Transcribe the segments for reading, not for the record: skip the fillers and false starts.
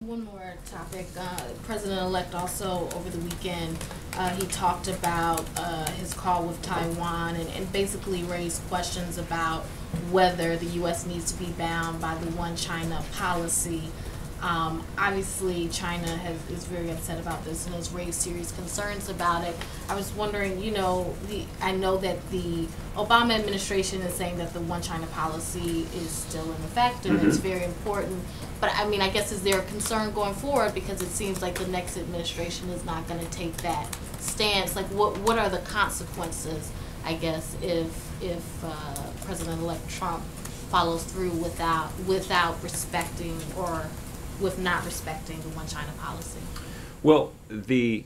One more topic. President-elect also over the weekend, he talked about his call with Taiwan and basically raised questions about whether the U.S. needs to be bound by the one China policy. Obviously, China is very upset about this and has raised serious concerns about it. I was wondering, you know, I know that the Obama administration is saying that the one China policy is still in effect and it's very important. But I mean, I guess is there a concern going forward, because it seems like the next administration is not going to take that stance? Like, what are the consequences, I guess, if President-elect Trump follows through without respecting or with not respecting the one China policy? Well, the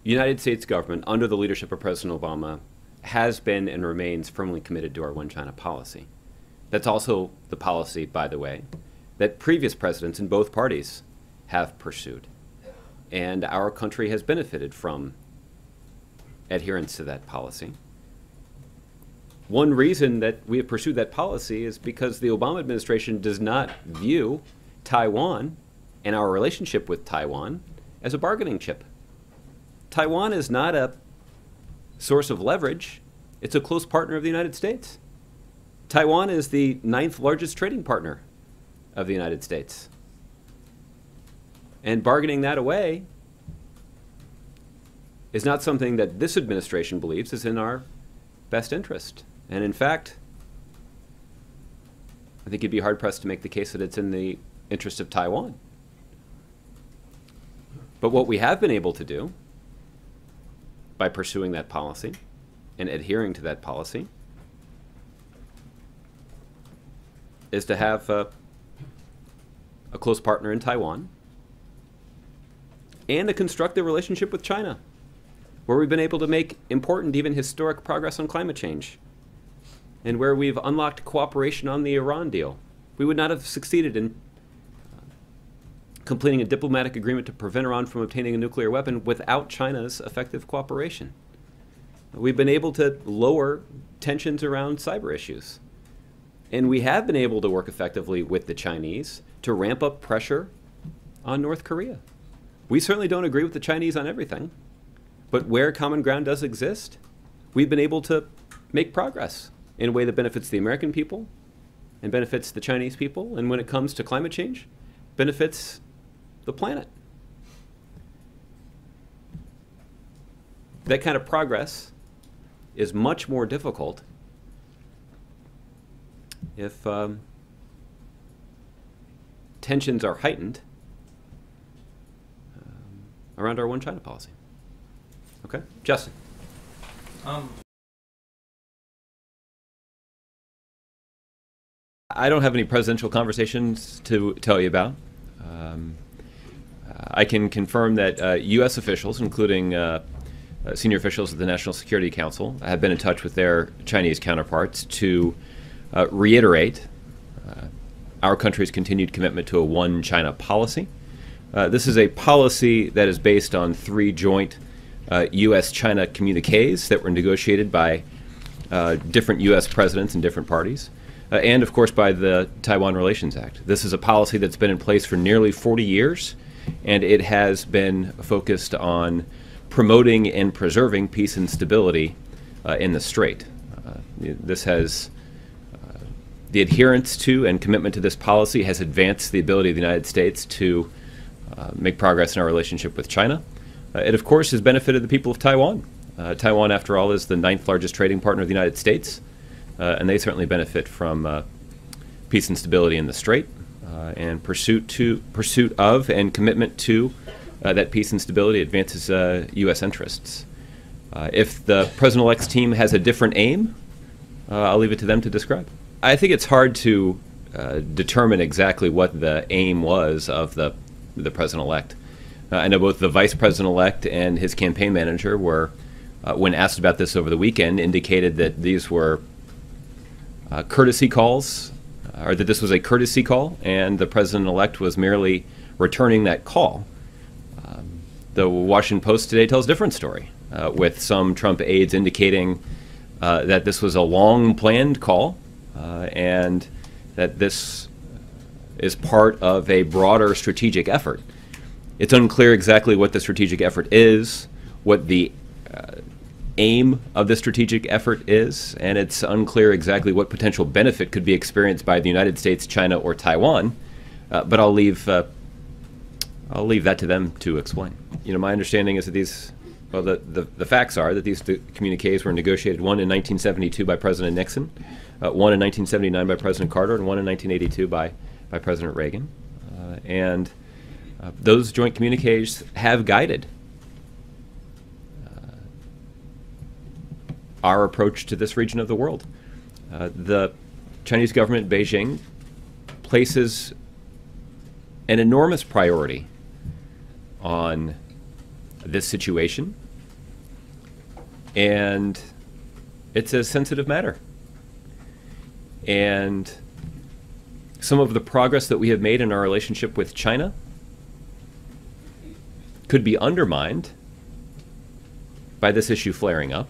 United States government, under the leadership of President Obama, has been and remains firmly committed to our one China policy. That's also the policy, by the way, that previous presidents in both parties have pursued. And our country has benefited from adherence to that policy. One reason that we have pursued that policy is because the Obama administration does not view Taiwan and our relationship with Taiwan as a bargaining chip. Taiwan is not a source of leverage. It's a close partner of the United States. Taiwan is the 9th largest trading partner of the United States. And bargaining that away is not something that this administration believes is in our best interest. And in fact, I think you'd be hard-pressed to make the case that it's in the interest of Taiwan. But what we have been able to do by pursuing that policy and adhering to that policy is to have a close partner in Taiwan and a constructive relationship with China, where we've been able to make important, even historic progress on climate change, and where we've unlocked cooperation on the Iran deal. We would not have succeeded in completing a diplomatic agreement to prevent Iran from obtaining a nuclear weapon without China's effective cooperation. We've been able to lower tensions around cyber issues. And we have been able to work effectively with the Chinese to ramp up pressure on North Korea. We certainly don't agree with the Chinese on everything, but where common ground does exist, we've been able to make progress in a way that benefits the American people and benefits the Chinese people, and when it comes to climate change, benefits the planet. That kind of progress is much more difficult if tensions are heightened around our one China policy. Okay, Justin. I don't have any presidential conversations to tell you about. I can confirm that U.S. officials, including senior officials at the National Security Council, have been in touch with their Chinese counterparts to reiterate our country's continued commitment to a one China policy. This is a policy that is based on 3 joint U.S.-China communiques that were negotiated by different U.S. presidents and different parties, and of course by the Taiwan Relations Act. This is a policy that's been in place for nearly 40 years, and it has been focused on promoting and preserving peace and stability in the Strait. This has the adherence to and commitment to this policy has advanced the ability of the United States to make progress in our relationship with China. It, of course, has benefited the people of Taiwan. Taiwan, after all, is the 9th largest trading partner of the United States, and they certainly benefit from peace and stability in the Strait, and pursuit of and commitment to that peace and stability advances U.S. interests. If the President-elect's team has a different aim, I'll leave it to them to describe. I think it's hard to determine exactly what the aim was of the President-elect. I know both the Vice President-elect and his campaign manager were, when asked about this over the weekend, indicated that these were courtesy calls, or that this was a courtesy call, and the President-elect was merely returning that call. The Washington Post today tells a different story, with some Trump aides indicating that this was a long-planned call, and that this is part of a broader strategic effort. It's unclear exactly what the strategic effort is, what the aim of the strategic effort is, and it's unclear exactly what potential benefit could be experienced by the United States, China, or Taiwan. But I'll leave that to them to explain. You know, my understanding is that these, well, the facts are that these communiques were negotiated, one in 1972 by President Nixon, one in 1979 by President Carter, and one in 1982 by President Reagan. And those joint communiques have guided our approach to this region of the world. The Chinese government, Beijing, places an enormous priority on this situation, and it's a sensitive matter. And some of the progress that we have made in our relationship with China could be undermined by this issue flaring up.